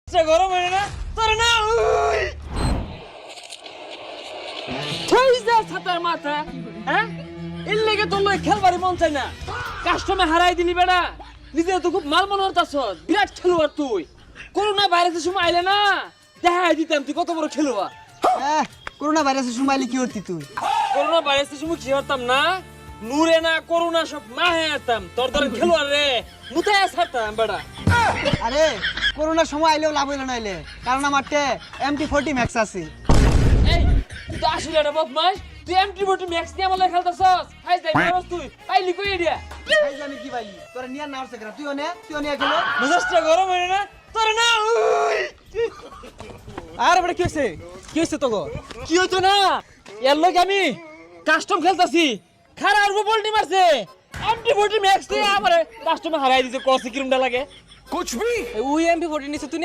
গরম হয় না তোর না ছাতার মাথা হ্যাঁ এর লেগে তোর লই খেলবারই মন চাই না কাস্টমে হারাই দিলি বেড়া নিজে তো খুব মাল মনে হতাছ বিরাট খেলোয়াড় তুই করোনা ভাইরাসের সময় আইলে না দেখাই দিতাম তুই কত বড় খেলোয়াড় করোনা ভাইরাসের সময় আইলে কি করতি তুই? করোনা ভাইরাসের সময় কি হতাম না নূরে না করোনা সব মাহে আতাম তোর তোর খেলোয়াড় রে মুতায় ছাড়তাম বেড়া আরে করোনার সময় আইলেও লাভ হইল নাইলে, কারণ আমারতে MT40 ম্যাক্স আছে। এই তুই তো আসলে একটা বদমাস তুই MT40 ম্যাক্স নিয়ে আমার খেলতাছস হাই যাই বেরোস তুই পাইলি কই এডিয়া এই জানি কি ভাই তোরা নিয়া না হচ্ছে কেন? তুইও নিয়ে খেলো। মেজাজটা গরম হয় না তোর না আরে বড় কি হইছে তোগো? কি হইতো না এর লগে আমি কাস্টম খেলতাছি খারাপ বল টিম আছে MT40 ম্যাক্স দিয়ে আমারে কাস্টমে হারাই দিছে কসি কিরমটা লাগে कुछ भी ওই MT40 নিছে তুই